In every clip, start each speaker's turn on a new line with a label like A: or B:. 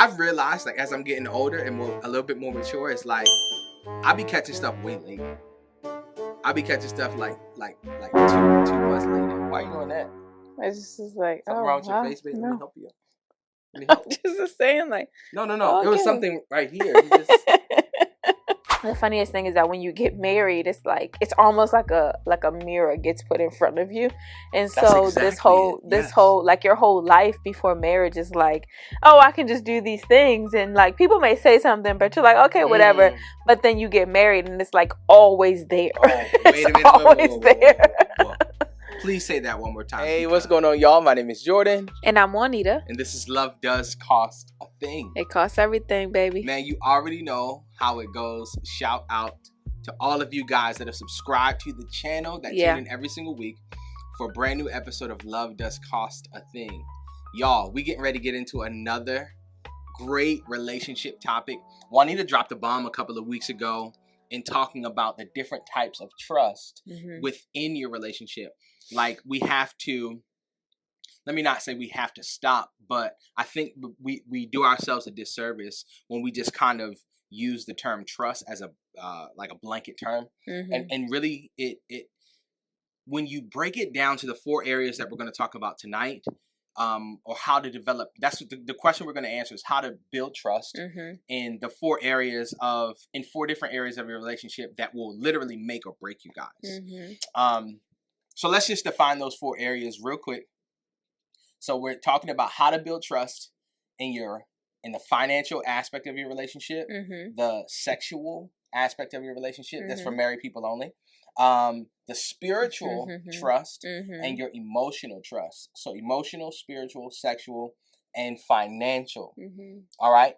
A: I've realized, like, as I'm getting older and a little bit more mature, it's like I be catching stuff way late. I be catching stuff like 2 months later. Why are you doing that?
B: I just was like,
A: something wrong with your face, baby?
B: No.
A: Let me help you. Let me
B: I'm
A: help.
B: just saying, like,
A: No.
B: okay.
A: It was something right here. You just...
B: The funniest thing is that when you get married, it's like it's almost like a mirror gets put in front of you, and so
A: exactly
B: this whole like your whole life before marriage is like, oh, I can just do these things, and like people may say something, but you're like, okay, whatever. But then you get married, and it's like always there.
A: Oh, wait a minute,
B: always there.
A: Whoa. Please say that one more time.
C: Hey, what's going on, y'all? My name is Jordan.
B: And I'm Juanita.
A: And this is Love Does Cost a Thing.
B: It costs everything, baby.
A: Man, you already know how it goes. Shout out to all of you guys that are subscribed to the channel that tune in every single week for a brand new episode of Love Does Cost a Thing. Y'all, we getting ready to get into another great relationship topic. Juanita dropped a bomb a couple of weeks ago in talking about the different types of trust within your relationship. Like, we have to, let me not say we have to stop, but I think we do ourselves a disservice when we just kind of use the term trust as a like a blanket term. And really it when you break it down to the 4 areas that we're going to talk about tonight, or how to develop, that's what the question we're going to answer is how to build trust in the 4 different areas of your relationship that will literally make or break you guys. So let's just define those 4 areas real quick. So we're talking about how to build trust in the financial aspect of your relationship, the sexual aspect of your relationship, that's for married people only, the spiritual trust, and your emotional trust. So emotional, spiritual, sexual, and financial. All right.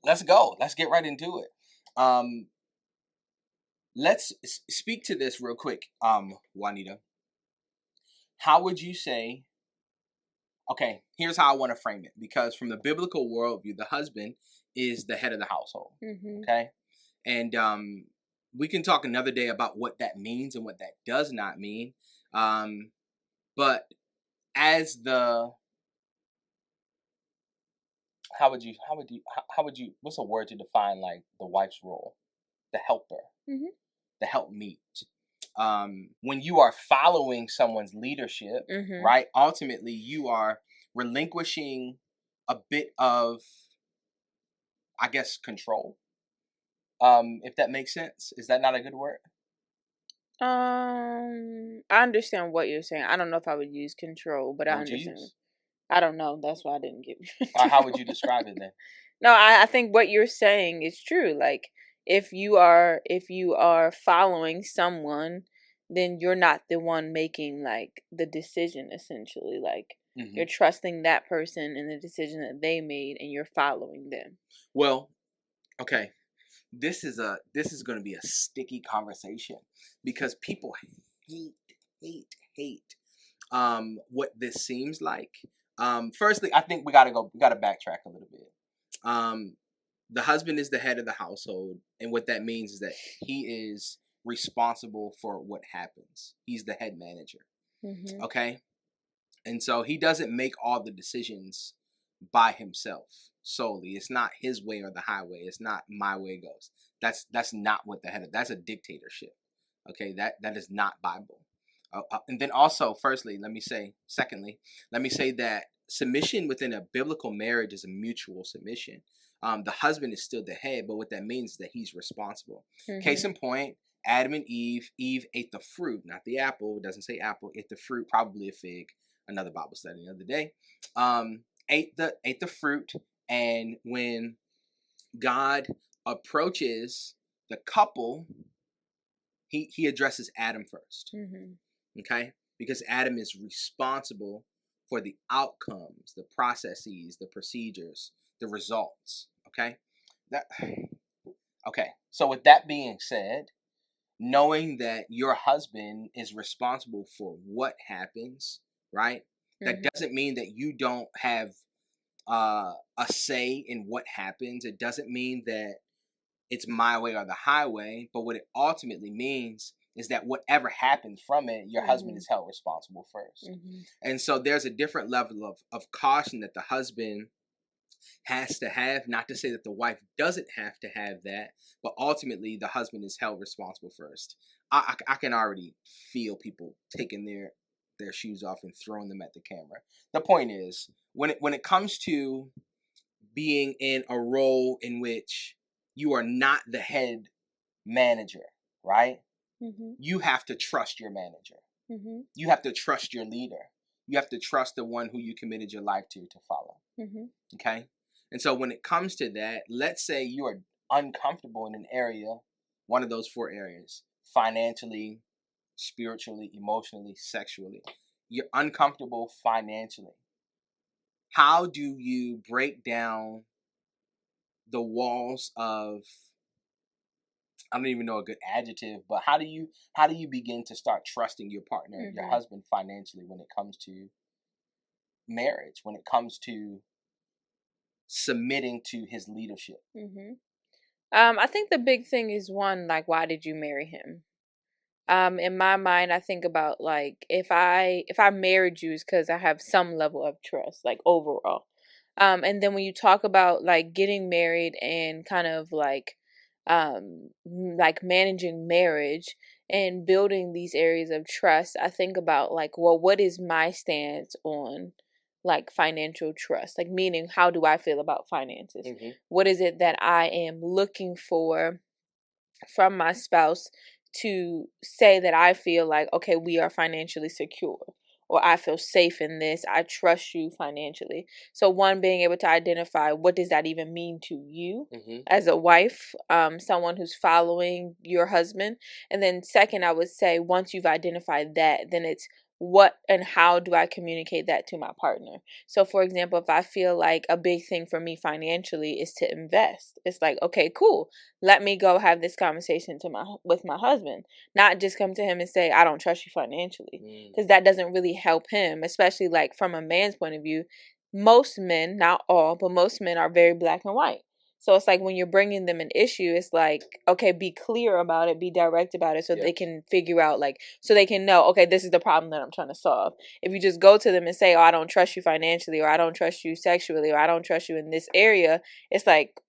A: Let's go. Let's get right into it. Let's speak to this real quick, Juanita. How would you say, okay, here's how I want to frame it. Because from the biblical worldview, the husband is the head of the household, okay? And we can talk another day about what that means and what that does not mean. But as how would you, what's a word to define like the wife's role? The helper. The helpmeet. When you are following someone's leadership, right? Ultimately, you are relinquishing a bit of, I guess, control. If that makes sense. Is that not a good word?
B: I understand what you're saying. I don't know if I would use control, but I understand. I don't know. That's why I didn't give you.
A: How would you describe it then?
B: No, I think what you're saying is true. Like, if you are following someone, then you're not the one making like the decision, essentially. Like, you're trusting that person and the decision that they made, and you're following them.
A: Well, okay. This is going to be a sticky conversation because people hate what this seems like. Firstly, I think we got to backtrack a little bit. The husband is the head of the household, and what that means is that he is responsible for what happens. He's the head manager. Okay? And so he doesn't make all the decisions by himself solely. It's not his way or the highway. It's not my way goes. That's not what the head of, that's a dictatorship. Okay? That is not Bible. And then also, secondly, let me say that submission within a biblical marriage is a mutual submission. The husband is still the head, but what that means is that he's responsible. Case in point, Adam and Eve ate the fruit, not the apple. It doesn't say apple. Ate the fruit, probably a fig. Another Bible study the other day. Ate the fruit, and when God approaches the couple, he addresses Adam first. Okay? Because Adam is responsible for the outcomes, the processes, the procedures, the results. Okay? Okay. So with that being said, knowing that your husband is responsible for what happens, right? That doesn't mean that you don't have a say in what happens. It doesn't mean that it's my way or the highway. But what it ultimately means is that whatever happens from it, your husband is held responsible first. And so there's a different level of caution that the husband has to have. Not to say that the wife doesn't have to have that, but ultimately the husband is held responsible first. I can already feel people taking their shoes off and throwing them at the camera. The point is, when it comes to being in a role in which you are not the head manager, right? You have to trust your manager. You have to trust your leader. You have to trust the one who you committed your life to follow. Okay? And so when it comes to that, let's say you are uncomfortable in an area, one of those 4 areas, financially, spiritually, emotionally, sexually. You're uncomfortable financially. How do you break down the walls of, I don't even know a good adjective, but how do you begin to start trusting your partner, your husband, financially when it comes to marriage, when it comes to submitting to his leadership?
B: I think the big thing is, one, like, why did you marry him? In my mind, I think about, like, if I married you, it's because I have some level of trust, like, overall. And then when you talk about, like, getting married and kind of like managing marriage and building these areas of trust, I think about, like, well, what is my stance on, like, financial trust? Like, meaning, how do I feel about finances? What is it that I am looking for from my spouse to say that I feel like, okay, we are financially secure, or I feel safe in this, I trust you financially. So one, being able to identify, what does that even mean to you as a wife, someone who's following your husband. And then second, I would say, once you've identified that, then it's, what and how do I communicate that to my partner? So for example, if I feel like a big thing for me financially is to invest, it's like, okay, cool, let me go have this conversation with my husband, not just come to him and say, I don't trust you financially, because that doesn't really help him, especially like from a man's point of view. Most men, not all, but most men are very black and white. So it's like, when you're bringing them an issue, it's like, okay, be clear about it, be direct about it, so they can figure out, like, so they can know, okay, this is the problem that I'm trying to solve. If you just go to them and say, oh, I don't trust you financially, or I don't trust you sexually, or I don't trust you in this area, it's like,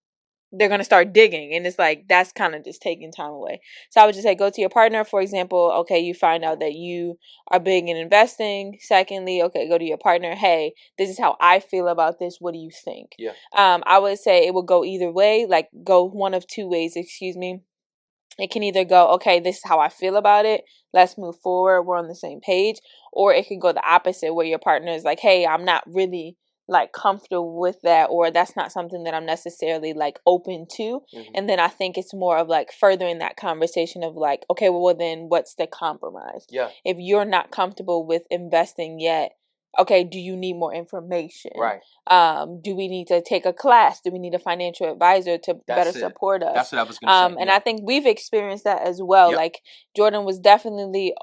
B: they're going to start digging, and it's like, that's kind of just taking time away. So I would just say, go to your partner. For example, okay, you find out that you are big in investing. Secondly, okay, go to your partner. Hey, this is how I feel about this. What do you think? I would say it will go either way, like, go one of 2 ways, excuse me. It can either go, okay, this is how I feel about it, let's move forward, we're on the same page. Or it can go the opposite, where your partner is like, hey, I'm not really, like, comfortable with that, or that's not something that I'm necessarily, like, open to. And then I think it's more of, like, furthering that conversation of, like, okay, well then what's the compromise? If you're not comfortable with investing yet, okay, do you need more information? Do we need to take a class? Do we need a financial advisor to better support us?
A: That's what I was going to say.
B: And I think we've experienced that as well. Like, Jordan was definitely,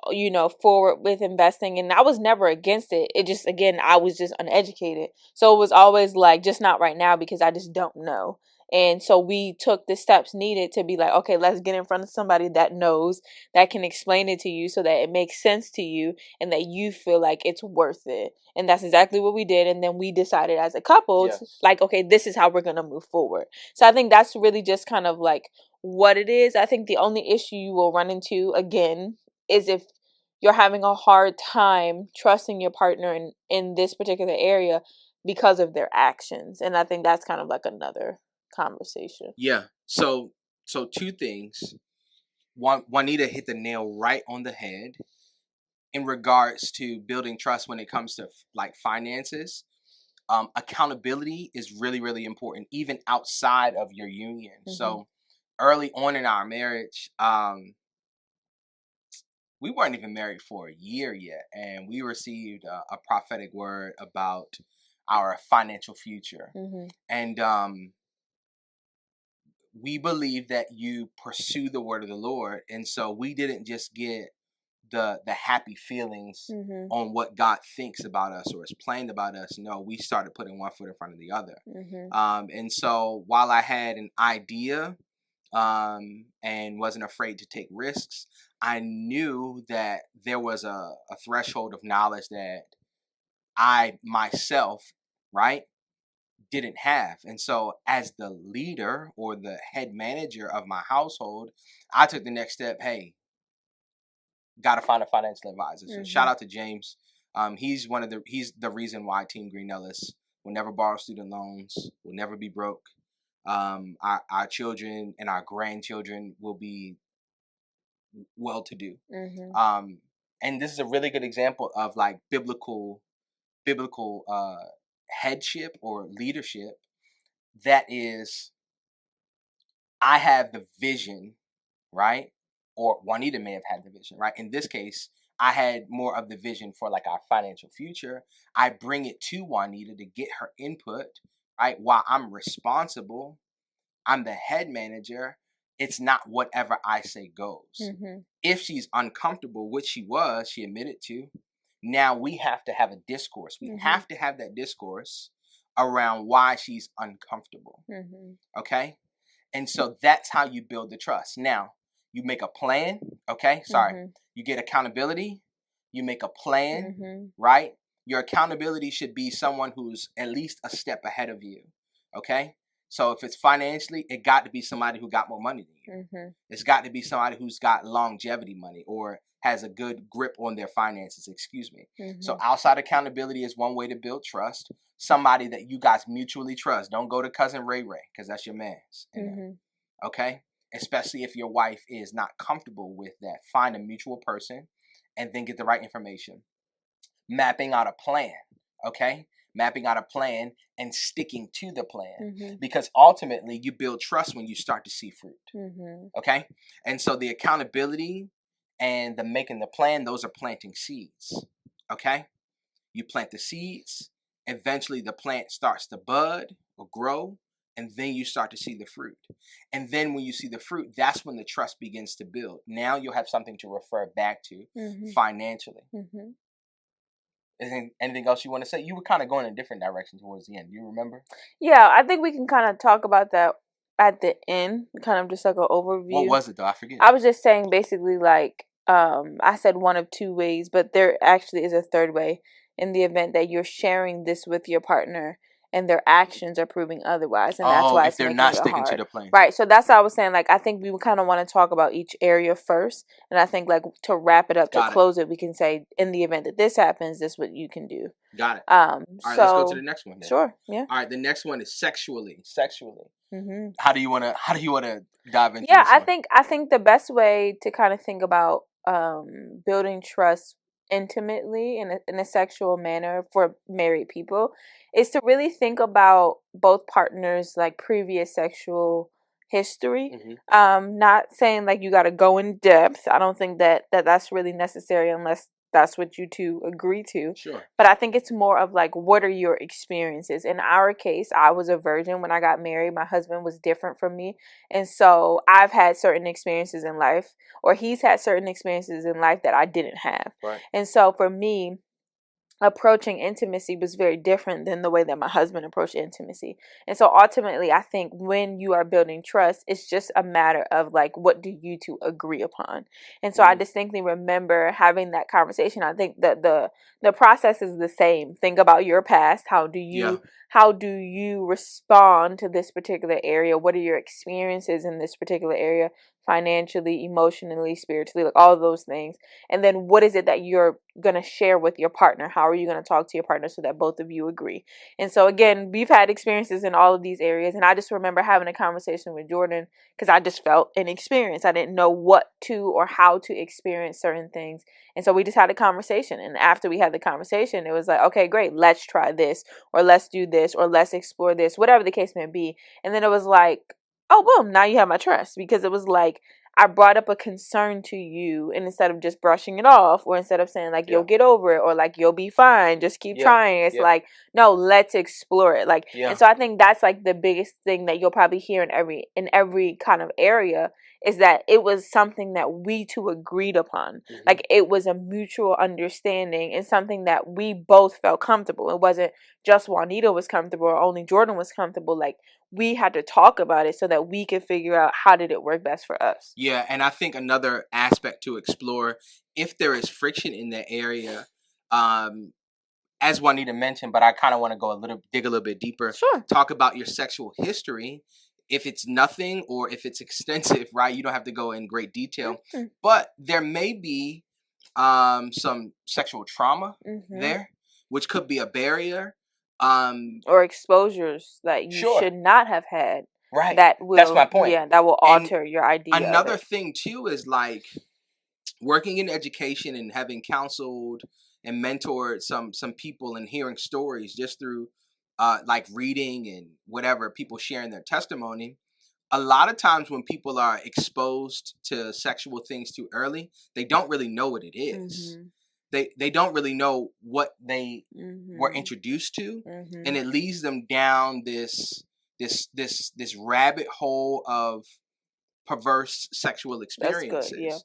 B: forward with investing, and I was never against it. It just, again, I was just uneducated. So it was always like, just not right now, because I just don't know. And so we took the steps needed to be like, okay, let's get in front of somebody that knows, that can explain it to you so that it makes sense to you and that you feel like it's worth it. And that's exactly what we did. And then we decided as a couple, like, okay, this is how we're going to move forward. So I think that's really just kind of like what it is. I think the only issue you will run into, again, is if you're having a hard time trusting your partner in this particular area because of their actions. And I think that's kind of like another conversation.
A: So 2 things. Juanita hit the nail right on the head in regards to building trust when it comes to, like, finances. Accountability is really, really important, even outside of your union. So early on in our marriage, we weren't even married for a year yet, and we received a prophetic word about our financial future. And we believe that you pursue the word of the Lord. And so we didn't just get the happy feelings on what God thinks about us or is planned about us. No, we started putting one foot in front of the other. And so while I had an idea and wasn't afraid to take risks, I knew that there was a threshold of knowledge that I myself, right, didn't have. And so as the leader or the head manager of my household, I took the next step. Hey, got to find a financial advisor. So shout out to James. He's the reason why Team Green Ellis will never borrow student loans, will never be broke. Our children and our grandchildren will be well-to-do. And this is a really good example of like biblical headship or leadership. That is, I have the vision, right? Or Juanita may have had the vision, right? In this case, I had more of the vision for like our financial future. I bring it to Juanita to get her input, right? While I'm responsible, I'm the head manager. It's not whatever I say goes. If she's uncomfortable, which she was, she admitted to, now we have to have a discourse. We have to have that discourse around why she's uncomfortable. Okay? And so that's how you build the trust. Now, you make a plan, okay? You get accountability. You make a plan, right? Your accountability should be someone who's at least a step ahead of you, okay? So if it's financially, it got to be somebody who got more money than you. It's got to be somebody who's got longevity money or has a good grip on their finances, So outside accountability is one way to build trust. Somebody that you guys mutually trust. Don't go to cousin Ray Ray because that's your man's. Okay? Especially if your wife is not comfortable with that. Find a mutual person and then get the right information. Mapping out a plan, okay? Mapping out a plan and sticking to the plan. Because ultimately, you build trust when you start to see fruit, okay? And so the accountability and the making the plan, those are planting seeds, okay? You plant the seeds. Eventually, the plant starts to bud or grow. And then you start to see the fruit. And then when you see the fruit, that's when the trust begins to build. Now you'll have something to refer back to financially. Anything else you want to say? You were kind of going in a different direction towards the end. Do you remember?
B: Yeah, I think we can kind of talk about that at the end, kind of just like an overview.
A: What was it though? I forget.
B: I was just saying basically like, I said one of two ways, but there actually is a third way in the event that you're sharing this with your partner and their actions are proving otherwise, and that's why
A: if they're not sticking to the plan.
B: Right. So that's what I was saying. Like, I think we kind of want to talk about each area first, and I think like to wrap it up, to close it, we can say in the event that this happens, this is what you can do.
A: Got it. All right, let's go to the next one then.
B: Sure. Yeah.
A: All right, the next one is sexually. How do you want to dive into?
B: Yeah, I think the best way to kind of think about building trust intimately in a sexual manner for married people is to really think about both partners' like previous sexual history. Not saying like you got to go in depth. I don't think that's really necessary unless that's what you two agree to.
A: Sure.
B: But I think it's more of like, what are your experiences? In our case, I was a virgin when I got married. My husband was different from me. And so I've had certain experiences in life, or he's had certain experiences in life that I didn't have.
A: Right.
B: And so for me, approaching intimacy was very different than the way that my husband approached intimacy. And so ultimately, I think when you are building trust, it's just a matter of like, what do you two agree upon? And so I distinctly remember having that conversation. I think that the process is the same. Think about your past. How do you respond to this particular area? What are your experiences in this particular area? Financially, emotionally, spiritually, like all of those things. And then what is it that you're going to share with your partner? How are you going to talk to your partner so that both of you agree? And so again, we've had experiences in all of these areas. And I just remember having a conversation with Jordan because I just felt inexperienced. I didn't know what to or how to experience certain things. And so we just had a conversation. And after we had the conversation, it was like, okay, great, let's try this, or let's do this, or let's explore this, whatever the case may be. And then it was like, oh, boom, now you have my trust, because it was like I brought up a concern to you, and instead of just brushing it off, or instead of saying like, you'll get over it, or like, you'll be fine, just keep trying. It's like, no, let's explore it. Like, and so I think that's like the biggest thing that you'll probably hear in every kind of area is that it was something that we two agreed upon. Like, it was a mutual understanding and something that we both felt comfortable. It wasn't just Juanita was comfortable or only Jordan was comfortable. Like, we had to talk about it so that we could figure out how did it work best for us.
A: Yeah, and I think another aspect to explore, if there is friction in that area, as Juanita mentioned, but I kind of want to dig a little bit deeper.
B: Sure.
A: Talk about your sexual history. If it's nothing or if it's extensive, right? You don't have to go in great detail, but there may be some sexual trauma there, which could be a barrier.
B: Or exposures that you should not have had.
A: Right.
B: That's
A: my point.
B: Yeah, that will alter your idea.
A: Another thing too is like working in education and having counseled and mentored some people and hearing stories just through like reading and whatever, people sharing their testimony. A lot of times when people are exposed to sexual things too early, they don't really know what it is. They don't really know what they were introduced to, and it leads them down this rabbit hole of perverse sexual experiences.
B: That's good,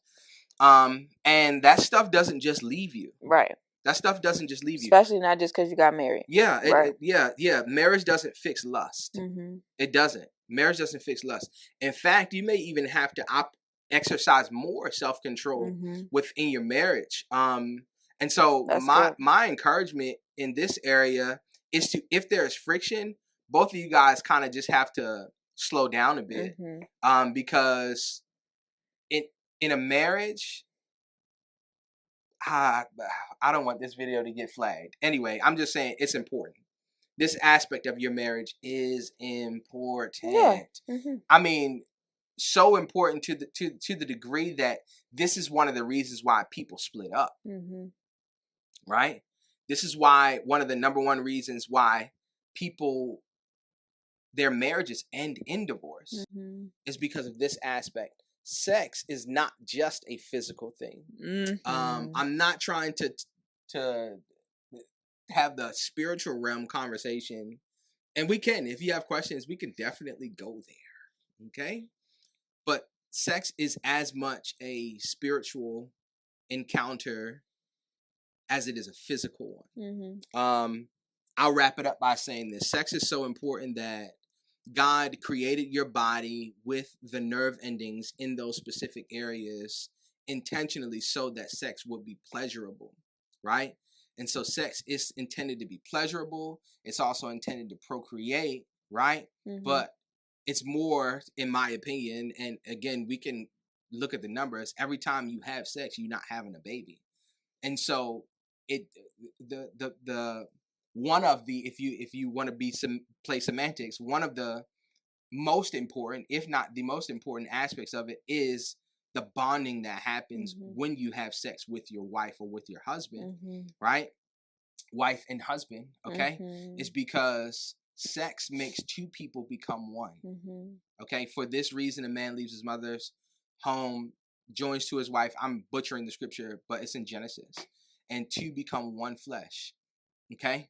B: yeah.
A: And that stuff doesn't just leave you.
B: Right.
A: That stuff doesn't just leave you.
B: Especially not just because you got married.
A: Yeah. Yeah. Marriage doesn't fix lust. It doesn't. Marriage doesn't fix lust. In fact, you may even have to exercise more self-control within your marriage. And so my encouragement in this area is to, if there's friction, both of you guys kind of just have to slow down a bit. Because in a marriage, I don't want this video to get flagged. Anyway, I'm just saying it's important. This aspect of your marriage is important.
B: Yeah.
A: I mean, so important to the degree that this is one of the reasons why people split up. Right? This is why one of the number one reasons why people, their marriages end in divorce is because of this aspect. Sex is not just a physical thing. I'm not trying to have the spiritual realm conversation, and we can, if you have questions, we can definitely go there. Okay, but sex is as much a spiritual encounter as it is a physical one. I'll wrap it up by saying this: sex is so important that God created your body with the nerve endings in those specific areas intentionally so that sex would be pleasurable, right? And so sex is intended to be pleasurable. It's also intended to procreate, right? But it's more, in my opinion, and again, we can look at the numbers. Every time you have sex, you're not having a baby. And so the one of the, if you want to play semantics, one of the most important, if not the most important aspects of it is the bonding that happens when you have sex with your wife or with your husband, right? Wife and husband, okay? It's because sex makes two people become one, okay? For this reason, a man leaves his mother's home, joins to his wife. I'm butchering the scripture, but it's in Genesis. And two become one flesh, okay?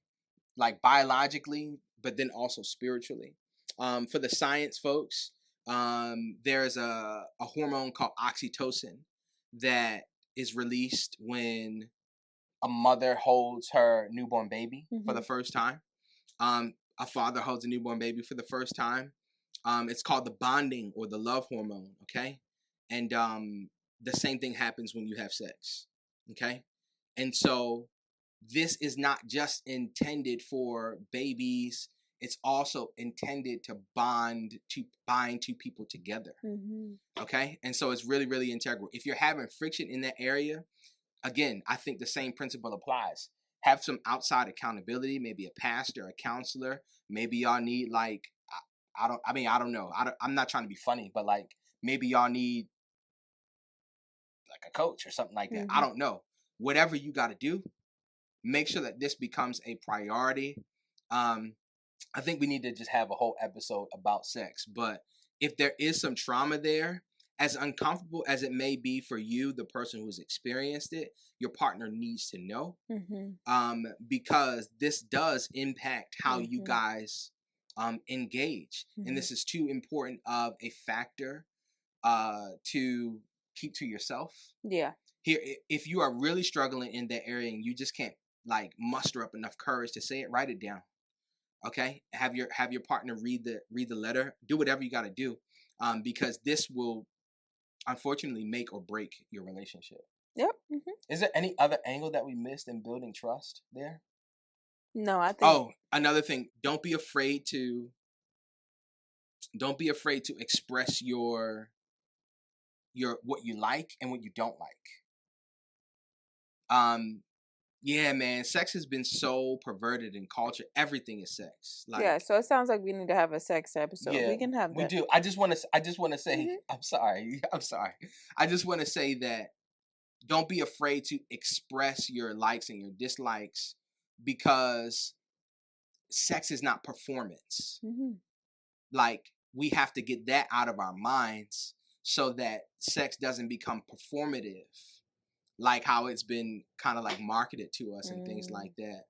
A: Like biologically, but then also spiritually. For the science folks, there's a hormone called oxytocin that is released when a mother holds her newborn baby for the first time. A father holds a newborn baby for the first time. It's called the bonding or the love hormone, okay? And the same thing happens when you have sex, okay? And so this is not just intended for babies. It's also intended to bind two people together. Okay? And so it's really, really integral. If you're having friction in that area, again, I think the same principle applies. Have some outside accountability, maybe a pastor, a counselor. Maybe y'all need like, I don't know. I'm not trying to be funny, but like maybe y'all need like a coach or something like that. I don't know. Whatever you got to do, make sure that this becomes a priority. I think we need to just have a whole episode about sex. But if there is some trauma there, as uncomfortable as it may be for you, the person who's experienced it, your partner needs to know. Because this does impact how you guys engage. And this is too important of a factor to keep to yourself. Yeah. Here, if you are really struggling in that area and you just can't like muster up enough courage to say it, write it down. Okay, have your partner read the letter. Do whatever you got to do, because this will unfortunately make or break your relationship.
B: Yep. Mm-hmm.
A: Is there any other angle that we missed in building trust there?
B: No, I think.
A: Oh, another thing. Don't be afraid to express your what you like and what you don't like. Yeah, man, sex has been so perverted in culture. Everything is sex.
B: Like, yeah, so it sounds like we need to have a sex episode. Yeah, we can have that.
A: We do. I just want to say, mm-hmm. I'm sorry. I just want to say that don't be afraid to express your likes and your dislikes, because sex is not performance. Mm-hmm. Like, we have to get that out of our minds so that sex doesn't become performative, like how it's been kind of like marketed to us and things like that.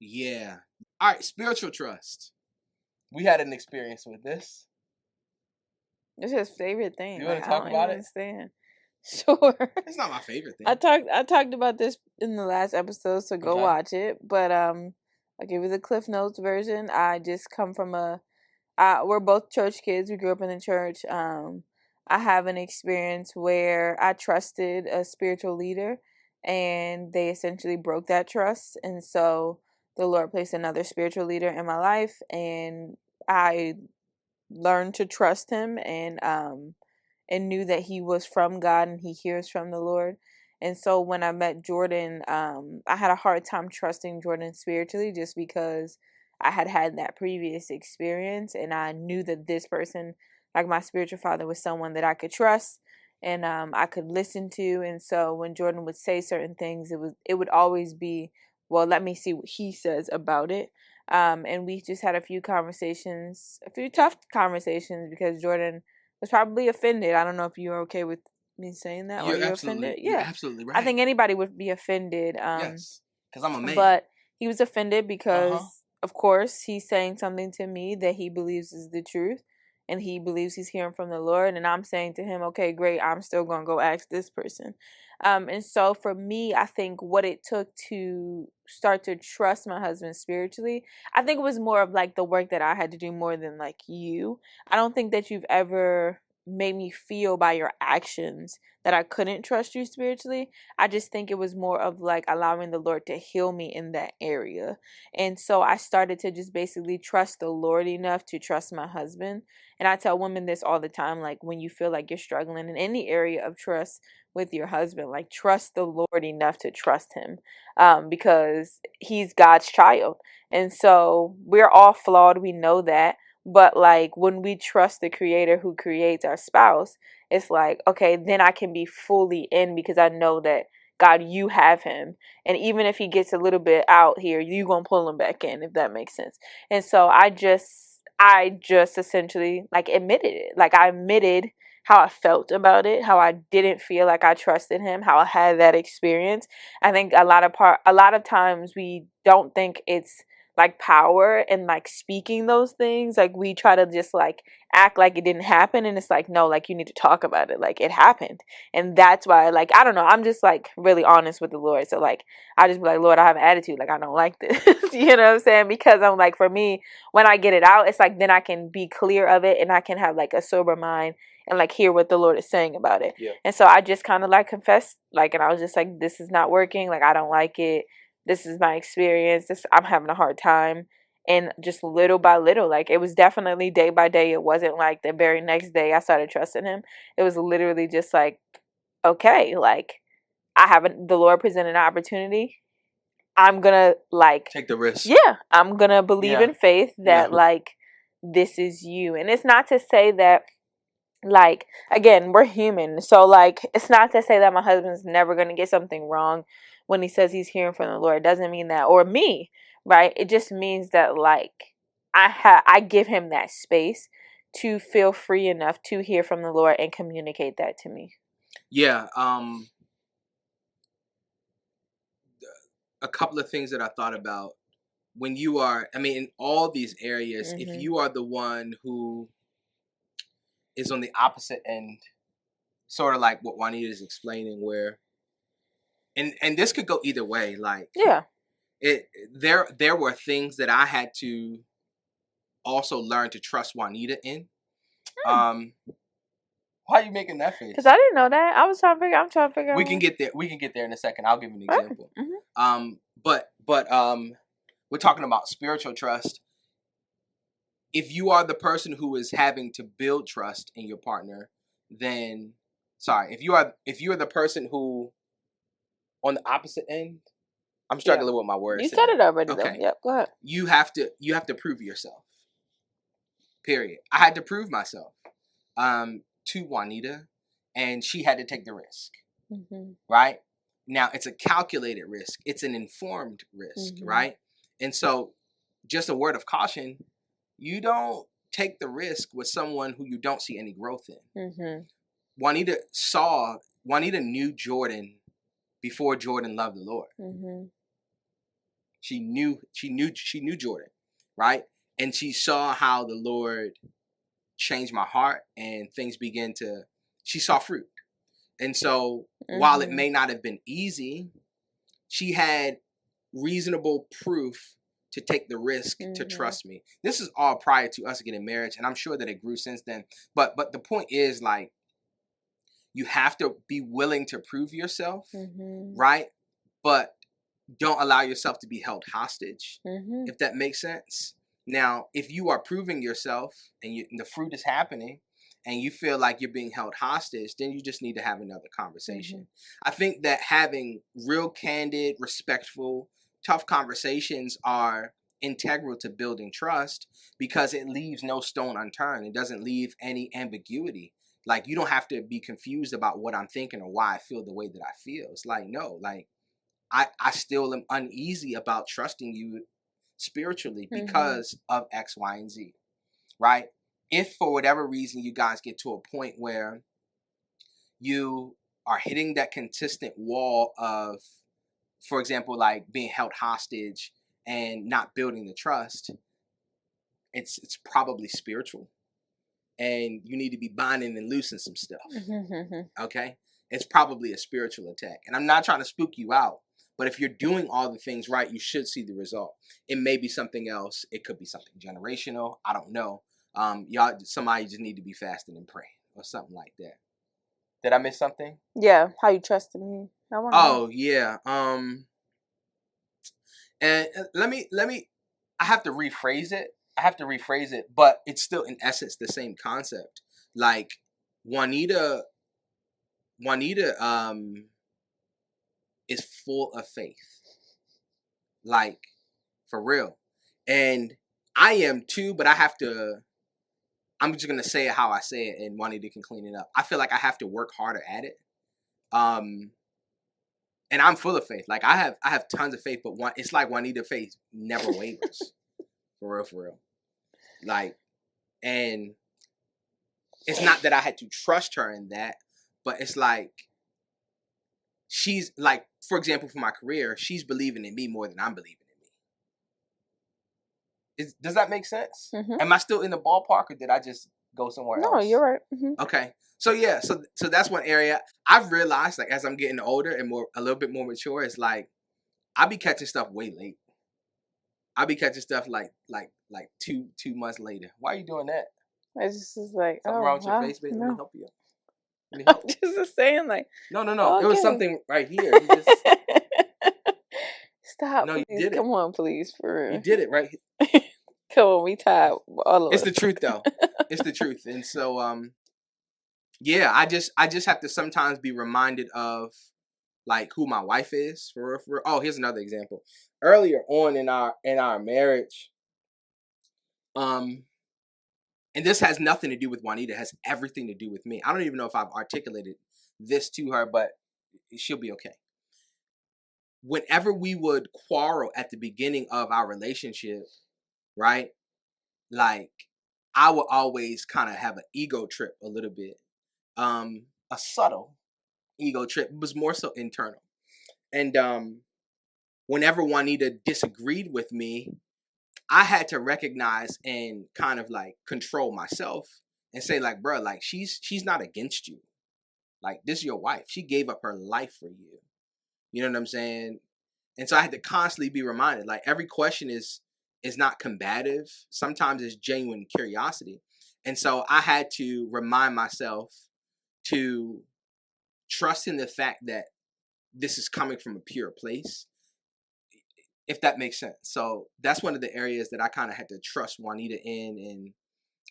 A: Yeah. All right, spiritual trust. We had an experience with this.
B: It's his favorite thing.
A: You want to talk about it?
B: Understand. Sure.
A: It's not my favorite thing.
B: I talked about this in the last episode, so go watch it. But I'll give you the Cliff Notes version. I just come from we're both church kids. We grew up in the church. I have an experience where I trusted a spiritual leader, and they essentially broke that trust. And so the Lord placed another spiritual leader in my life, and I learned to trust him, and knew that he was from God and he hears from the Lord. And so when I met Jordan, I had a hard time trusting Jordan spiritually, just because I had that previous experience, and I knew that this person, like my spiritual father, was someone that I could trust and I could listen to. And so when Jordan would say certain things, it would always be, well, let me see what he says about it. And we just had a few tough conversations, because Jordan was probably offended. I don't know if you're okay with me saying that. You're offended? Yeah.
A: You're absolutely right.
B: I think anybody would be offended.
A: Yes, because I'm a man.
B: But he was offended because, of course, he's saying something to me that he believes is the truth, and he believes he's hearing from the Lord. And I'm saying to him, okay, great, I'm still going to go ask this person. And so for me, I think what it took to start to trust my husband spiritually, I think it was more of like the work that I had to do more than like you. I don't think that you've ever made me feel by your actions that I couldn't trust you spiritually. I just think it was more of like allowing the Lord to heal me in that area. And so I started to just basically trust the Lord enough to trust my husband. And I tell women this all the time, like when you feel like you're struggling in any area of trust with your husband, like trust the Lord enough to trust him, because he's God's child. And so we're all flawed. We know that. But like when we trust the creator who creates our spouse, it's like, okay, then I can be fully in, because I know that God, you have him. And even if he gets a little bit out here, you going to pull him back in, if that makes sense. And so I just essentially like admitted it. Like I admitted how I felt about it, how I didn't feel like I trusted him, how I had that experience. I think a lot of times we don't think it's like power and like speaking those things. Like we try to just like act like it didn't happen, and it's like, no, like you need to talk about it, like it happened. And that's why, like, I don't know, I'm just like really honest with the Lord. So like I just be like, Lord, I have an attitude, like I don't like this. You know what I'm saying? Because I'm like, for me, when I get it out, it's like then I can be clear of it, and I can have like a sober mind and like hear what the Lord is saying about it. Yeah. And so I just kind of like confessed, like, and I was just like, this is not working, like I don't like it. This is my experience. I'm having a hard time. And just little by little, like it was definitely day by day. It wasn't like the very next day I started trusting him. It was literally just like, okay, like the Lord presented an opportunity. I'm going to like
A: take the risk.
B: Yeah. I'm going to believe in faith that like this is you. And it's not to say that, like, again, we're human. So like, it's not to say that my husband's never going to get something wrong when he says he's hearing from the Lord. It doesn't mean that, or me, right? It just means that like I give him that space to feel free enough to hear from the Lord and communicate that to me.
A: Yeah. A couple of things that I thought about when you are, I mean, in all these areas, if you are the one who is on the opposite end, sort of like what Juanita is explaining, where, and this could go either way. Like, there were things that I had to also learn to trust Juanita in. Why are you making that face?
B: Because I didn't know that. I'm trying to figure out.
A: We can get there. We can get there in a second. I'll give you an example.
B: Mm-hmm.
A: But we're talking about spiritual trust. If you are the person who is having to build trust in your partner, then if you are the person who on the opposite end, I'm struggling with my words.
B: You said it already, though. Yep, go ahead.
A: You have to prove yourself. Period. I had to prove myself to Juanita, and she had to take the risk. Mm-hmm. Right? Now, it's a calculated risk. It's an informed risk, right? And so, just a word of caution, you don't take the risk with someone who you don't see any growth in. Mm-hmm. Juanita knew Jordan before Jordan loved the Lord. Mm-hmm. She knew Jordan, right? And she saw how the Lord changed my heart, and things she saw fruit. And so while it may not have been easy, she had reasonable proof to take the risk to trust me. This is all prior to us getting married, and I'm sure that it grew since then. But the point is, like, you have to be willing to prove yourself, right? But don't allow yourself to be held hostage, if that makes sense. Now, if you are proving yourself and the fruit is happening and you feel like you're being held hostage, then you just need to have another conversation. I think that having real, candid, respectful, tough conversations are integral to building trust, because it leaves no stone unturned. It doesn't leave any ambiguity. Like, you don't have to be confused about what I'm thinking or why I feel the way that I feel. It's like, no, like, I still am uneasy about trusting you spiritually because of X, Y, and Z, right? If for whatever reason you guys get to a point where you are hitting that consistent wall of, for example, like being held hostage and not building the trust, it's probably spiritual, and you need to be binding and loosing some stuff. Okay? It's probably a spiritual attack. And I'm not trying to spook you out, but if you're doing all the things right, you should see the result. It may be something else. It could be something generational. I don't know. Somebody just need to be fasting and praying or something like that. Did I miss something?
B: Yeah, how you trusted me.
A: Yeah. And let me. I have to rephrase it, but it's still in essence the same concept. Like, Juanita is full of faith. Like, for real. And I am too, but I'm just going to say it how I say it, and Juanita can clean it up. I feel like I have to work harder at it. And I'm full of faith. Like, I have tons of faith, but it's like Juanita faith never wavers. For real. Like, and it's not that I had to trust her in that, but it's like, she's like, for example, for my career, she's believing in me more than I'm believing in me. Does that make sense? Am I still in the ballpark, or did I just go somewhere else?
B: No, you're right.
A: Okay. So yeah, so that's one area I've realized, like, as I'm getting older and a little bit more mature, it's like, I be catching stuff way late. I be catching stuff like 2 months later. Why are you doing that?
B: It's just like,
A: something wrong with your face, baby?
B: No.
A: Let me help you.
B: I'm just saying, like,
A: no.
B: Okay.
A: It was something right here. You just...
B: Stop.
A: No,
B: please.
A: you did it.
B: Come on, please, for real.
A: You did it right.
B: Come on, we tired. All of
A: It's
B: us.
A: the truth, though. It's the truth, and so yeah, I just have to sometimes be reminded of, like, who my wife is for real. Oh, here's another example. Earlier on in our marriage, and this has nothing to do with Juanita, it has everything to do with me. I don't even know if I've articulated this to her, but she'll be okay. Whenever we would quarrel at the beginning of our relationship, right? Like, I would always kind of have an ego trip a little bit. A subtle ego trip. It was more so internal. And whenever Juanita disagreed with me, I had to recognize and kind of like control myself and say, like, bro, like, she's not against you. Like, this is your wife. She gave up her life for you. You know what I'm saying? And so I had to constantly be reminded, like, every question is not combative. Sometimes it's genuine curiosity. And so I had to remind myself to trust in the fact that this is coming from a pure place, if that makes sense. So that's one of the areas that I kind of had to trust Juanita in. And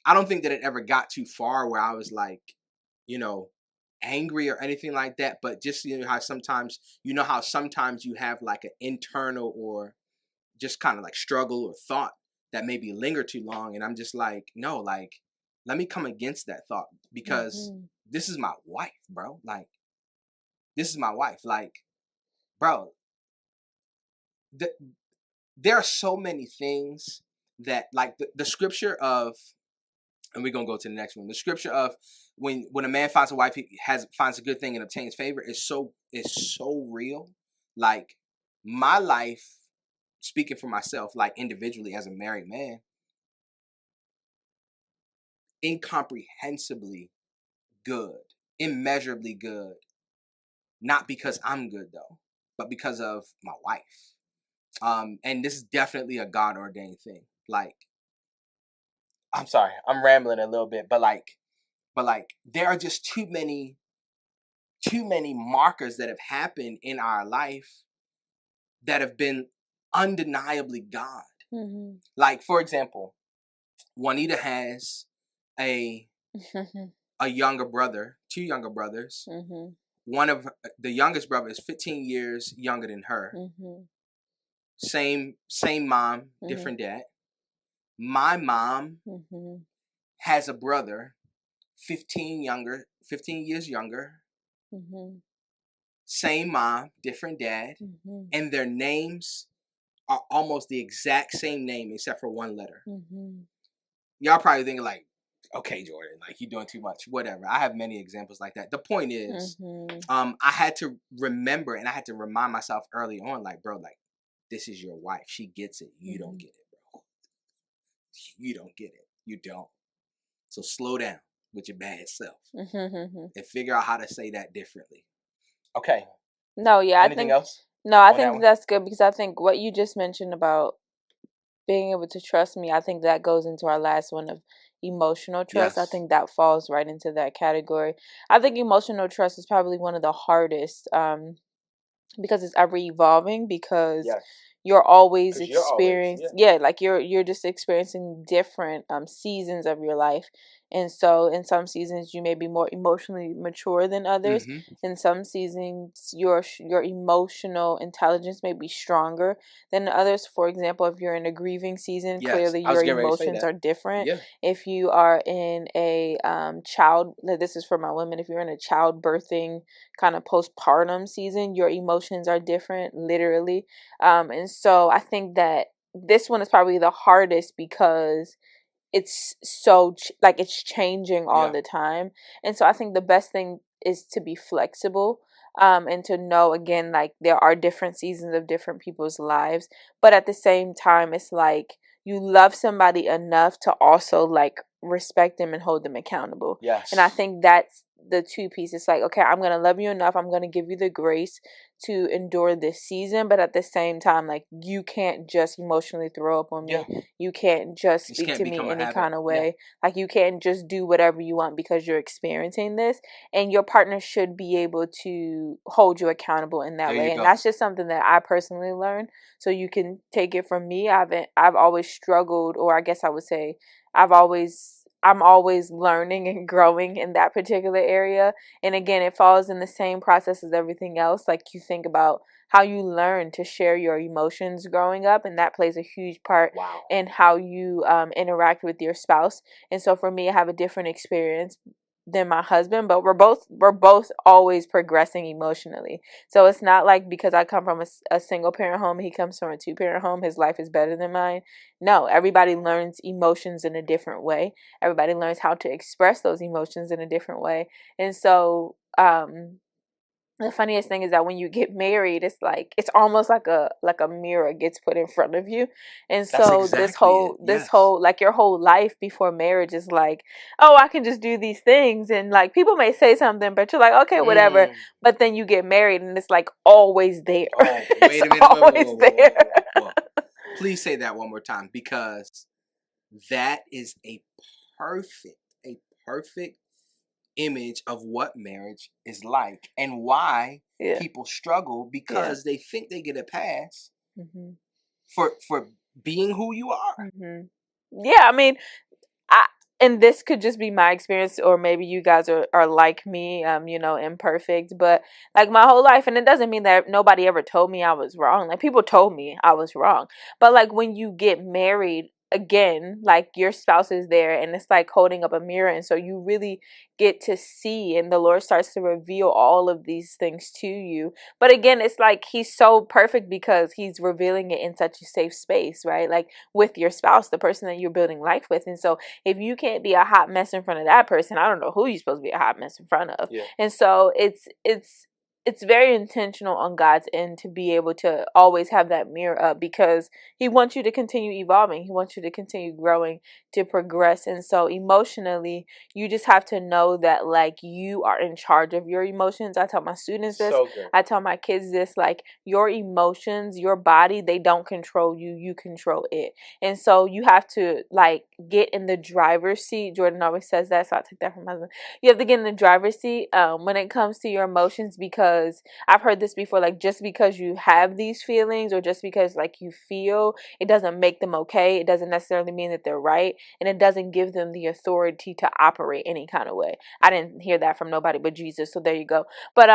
A: I don't think that it ever got too far where I was like, angry or anything like that. But just, how sometimes you have like an internal or just kind of like struggle or thought that maybe linger too long. And I'm just like, no, like, let me come against that thought because this is my wife, bro. Like, this is my wife. Like, bro, there are so many things that, like, the scripture of, and we're gonna go to the next one. The scripture of when a man finds a wife, he finds a good thing and obtains favor is so real. Like, my life, speaking for myself, like individually as a married man, incomprehensibly good, immeasurably good. Not because I'm good though, but because of my wife. And this is definitely a God ordained thing. Like, I'm sorry, I'm rambling a little bit, but there are just too many markers that have happened in our life that have been undeniably God. Mm-hmm. Like, for example, Juanita has a younger brother, 2 younger brothers. Mm-hmm. One of the youngest brother is 15 years younger than her. Mm-hmm. Same mom, mm-hmm. different dad. My mom mm-hmm. has a brother 15 years younger. Mm-hmm. Same mom, different dad. Mm-hmm. And their names are almost the exact same name except for one letter. Mm-hmm. Y'all probably thinking like, okay, Jordan, like, you're doing too much. Whatever. I have many examples like that. The point is, mm-hmm. I had to remember and I had to remind myself early on, like, bro, like, this is your wife. She gets it. You mm-hmm. don't get it, bro. You don't get it. You don't. So slow down with your bad self mm-hmm. and figure out how to say that differently. Okay.
B: No, yeah.
A: Anything else?
B: No, I think that's good because I think what you just mentioned about being able to trust me, I think that goes into our last one of emotional trust. Yes. I think that falls right into that category. I think emotional trust is probably one of the hardest because it's ever evolving because yes. You're always experiencing like you're just experiencing different seasons of your life. And so in some seasons you may be more emotionally mature than others. Mm-hmm. In some seasons your emotional intelligence may be stronger than others. For example, if you're in a grieving season, yes. Clearly your emotions are different. Yeah. If you are in a this is for my women, if you're in a childbirthing kind of postpartum season, your emotions are different, literally. And so I think that this one is probably the hardest because it's so it's changing all the time. And so I think the best thing is to be flexible and to know, again, like, there are different seasons of different people's lives, but at the same time it's like you love somebody enough to also like respect them and hold them accountable. Yes. And I think that's the two pieces. Like, okay, I'm going to love you enough. I'm going to give you the grace to endure this season. But at the same time, like, you can't just emotionally throw up on me. Yeah. You can't just speak to me any kind of way. Yeah. Like, you can't just do whatever you want because you're experiencing this. And your partner should be able to hold you accountable in that way. And that's just something that I personally learned. So you can take it from me. I've always struggled, or I guess I would say I'm always learning and growing in that particular area. And again, it falls in the same process as everything else. Like, you think about how you learn to share your emotions growing up, and that plays a huge part in how you interact with your spouse. And so for me, I have a different experience than my husband, but we're both always progressing emotionally. So it's not like because I come from a single parent home and he comes from a 2-parent home, his life is better than mine. No, everybody learns emotions in a different way. Everybody learns how to express those emotions in a different way. And so the funniest thing is that when you get married, it's almost like a mirror gets put in front of you. And so this whole like your whole life before marriage is like, oh, I can just do these things, and like people may say something, but you're like, okay, whatever. But then you get married and it's like always there. Oh, wait a minute, always there.
A: Whoa. Please say that one more time, because that is a perfect image of what marriage is like and why people struggle, because they think they get a pass for being who you are.
B: Yeah, I mean, and this could just be my experience, or maybe you guys are like me, imperfect, but like my whole life, and it doesn't mean that nobody ever told me I was wrong. Like, people told me I was wrong, but like when you get married, again, like your spouse is there and it's like holding up a mirror, and so you really get to see, and the Lord starts to reveal all of these things to you. But again, it's like he's so perfect because he's revealing it in such a safe space, right? Like with your spouse, the person that you're building life with. And so if you can't be a hot mess in front of that person, I don't know who you're supposed to be a hot mess in front of. And so it's very intentional on God's end to be able to always have that mirror up, because he wants you to continue evolving. He wants you to continue growing, to progress. And so emotionally, you just have to know that like you are in charge of your emotions. I tell my students this. So I tell my kids this, like your emotions, your body, they don't control you. You control it. And so you have to like get in the driver's seat. Jordan always says that, so I take that from my husband. You have to get in the driver's seat when it comes to your emotions, because I've heard this before, like just because you have these feelings or just because like you feel, it doesn't make them okay. It doesn't necessarily mean that they're right, and it doesn't give them the authority to operate any kind of way. I didn't hear that from nobody but Jesus, so there you go. But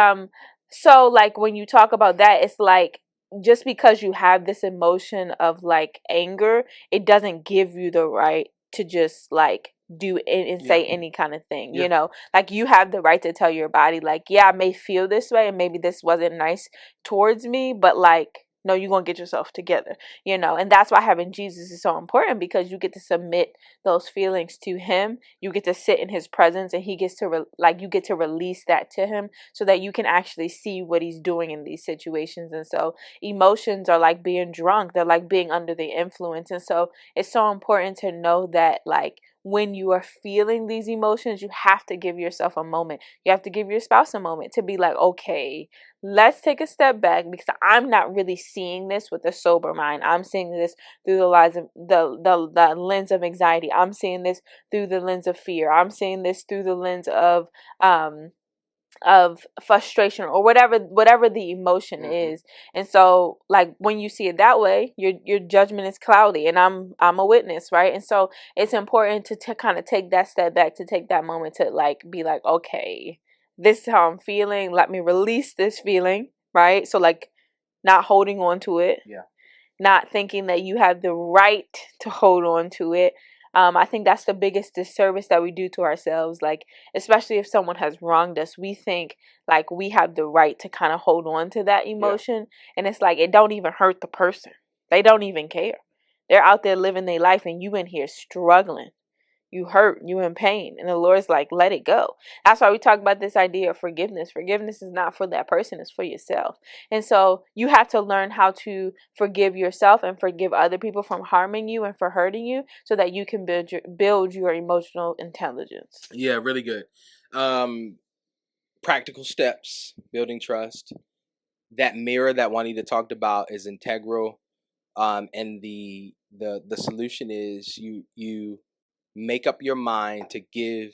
B: so like when you talk about that, it's like just because you have this emotion of like anger, it doesn't give you the right to just like do and say any kind of thing, like you have the right to tell your body like, yeah, I may feel this way and maybe this wasn't nice towards me, but like, no, you're gonna get yourself together, and that's why having Jesus is so important, because you get to submit those feelings to him. You get to sit in his presence, and he gets to you get to release that to him, so that you can actually see what he's doing in these situations. And so emotions are like being drunk, they're like being under the influence. And so it's so important to know that like when you are feeling these emotions, you have to give yourself a moment. You have to give your spouse a moment to be like, okay, let's take a step back, because I'm not really seeing this with a sober mind. I'm seeing this through the lens of the lens of anxiety. I'm seeing this through the lens of fear. I'm seeing this through the lens of frustration, or whatever the emotion is. And so like when you see it that way, your judgment is cloudy, and I'm a witness, right? And so it's important to kind of take that step back, to take that moment to like be like, okay, this is how I'm feeling, let me release this feeling, right? So like not holding on to it, not thinking that you have the right to hold on to it. I think that's the biggest disservice that we do to ourselves. Like, especially if someone has wronged us, we think like we have the right to kind of hold on to that emotion. And it's like, it don't even hurt the person. They don't even care. They're out there living their life, and you in here struggling. You hurt, you in pain. And the Lord's like, let it go. That's why we talk about this idea of forgiveness. Forgiveness is not for that person, it's for yourself. And so you have to learn how to forgive yourself and forgive other people from harming you and for hurting you, so that you can build your emotional intelligence.
A: Yeah, really good. Practical steps, building trust. That mirror that Juanita talked about is integral. And the solution is you make up your mind to give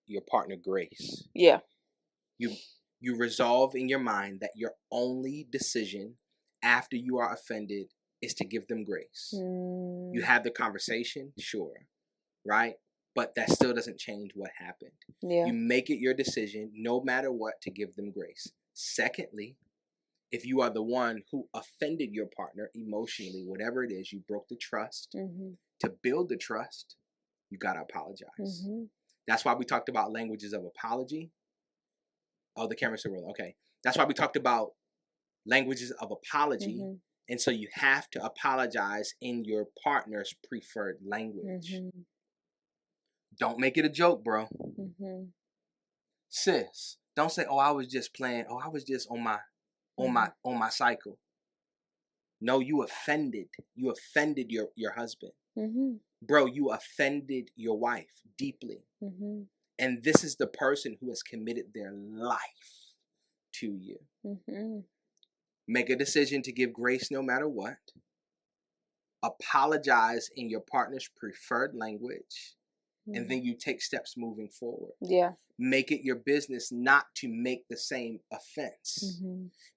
A: your partner grace.
B: Yeah.
A: You resolve in your mind that your only decision after you are offended is to give them grace. You have the conversation, sure, right? But that still doesn't change what happened. You make it your decision, no matter what, to give them grace. Secondly, if you are the one who offended your partner emotionally, whatever it is, you broke the trust. To build the trust, you got to apologize. That's why we talked about languages of apology. Oh, the camera's still rolling. Okay. That's why we talked about languages of apology. And so you have to apologize in your partner's preferred language. Don't make it a joke, bro. Sis, don't say, oh, I was just playing. Oh, I was just on my cycle. No, you offended. You offended your husband. Bro, you offended your wife deeply. And this is the person who has committed their life to you. Make a decision to give grace no matter what. Apologize in your partner's preferred language. and then you take steps moving forward.
B: Yeah.
A: Make it your business not to make the same offense,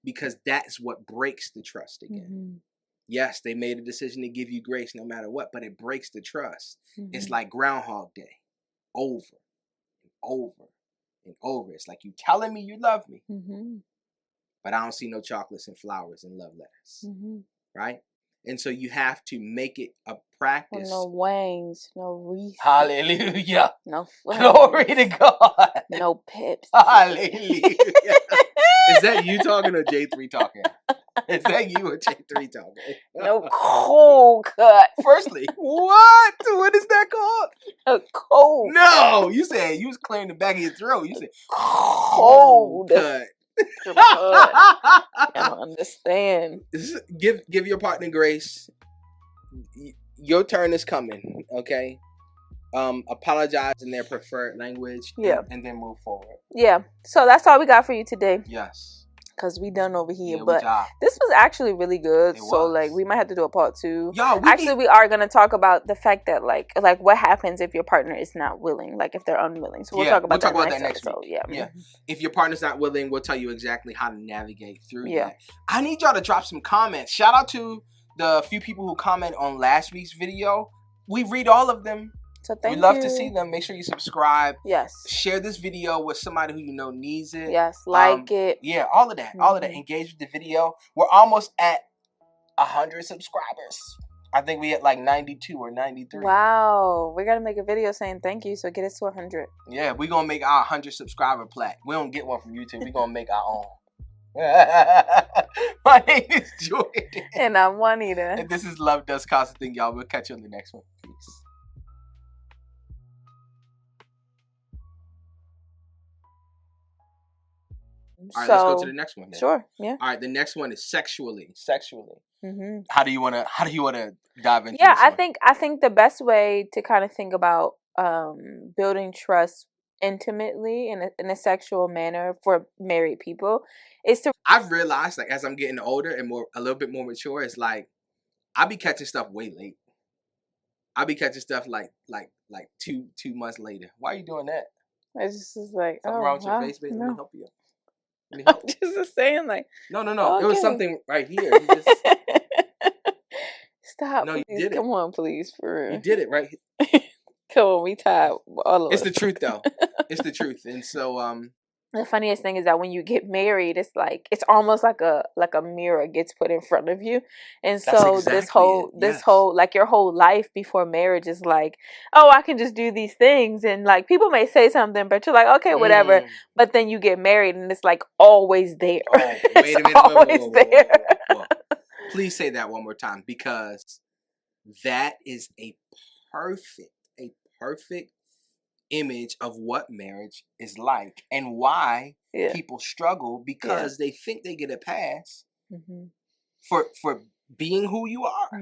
A: because that's what breaks the trust again. Yes, they made a decision to give you grace no matter what, but it breaks the trust. It's like Groundhog Day, over and over and over. It's like you telling me you love me, but I don't see no chocolates and flowers and love letters, right? And so you have to make it a practice.
B: No wangs, no wreath.
A: Hallelujah.
B: No
A: glory to God.
B: No pips.
A: Hallelujah. Is that you talking or J3 talking? Is that you or J3 talking?
B: No cold cut.
A: Firstly, what? What is that called?
B: A cold.
A: No, you said you was clearing the back of your throat. You said
B: cold
A: cut.
B: I don't understand.
A: Give your partner grace. Your turn is coming, okay? Apologize in their preferred language, and then move forward. Yeah.
B: So that's all we got for you today.
A: Yes.
B: Because we done over here, but this was actually really good. So like, we might have to do a part 2. We are gonna talk about the fact that like what happens if your partner is not willing, like if they're unwilling. So we'll talk about that next episode. Yeah.
A: If your partner's not willing, we'll tell you exactly how to navigate through that. I need y'all to drop some comments. Shout out to the few people who comment on last week's video. We read all of them.
B: So thank you.
A: We love to see them. Make sure you subscribe.
B: Yes.
A: Share this video with somebody who you know needs it.
B: Yes. Like it.
A: Yeah, all of that. All of that. Engage with the video. We're almost at 100 subscribers. I think we at like 92 or 93.
B: Wow. We're going to make a video saying thank you. So get us to 100.
A: Yeah, we're going to make our 100 subscriber plaque. We don't get one from YouTube. We're going to make our own. My name is Jordan.
B: And I'm Juanita.
A: And this is Love Does Cost a Thing, y'all. We'll catch you on the next one. Peace. All right, let's go to the next one then.
B: Sure. Yeah.
A: All right, the next one is sexually. How do you wanna dive into?
B: Yeah, I think the best way to kind of think about building trust intimately in a sexual manner for married people is to.
A: I've realized, like, as I'm getting older and a little bit more mature, it's like I be catching stuff way late. I be catching stuff like 2 months later. Why are you doing that?
B: It's just like
A: something wrong with your face, baby. Let me help you.
B: I'm just saying, like,
A: no. Okay. It was something right here. You just...
B: Stop.
A: No,
B: please.
A: you did it.
B: Come on, please, for real.
A: You did it right here.
B: Come on, we tired. All of
A: it's
B: us.
A: the truth, though. It's the truth, and so
B: the funniest thing is that when you get married, it's like it's almost like a mirror gets put in front of you, and so this whole like your whole life before marriage is like, oh, I can just do these things, and like people may say something, but you're like, okay, whatever. But then you get married, and it's like always there.
A: Oh, wait a minute,
B: always there.
A: Whoa. Please say that one more time, because that is a perfect image of what marriage is like and why people struggle, because they think they get a pass for being who you are.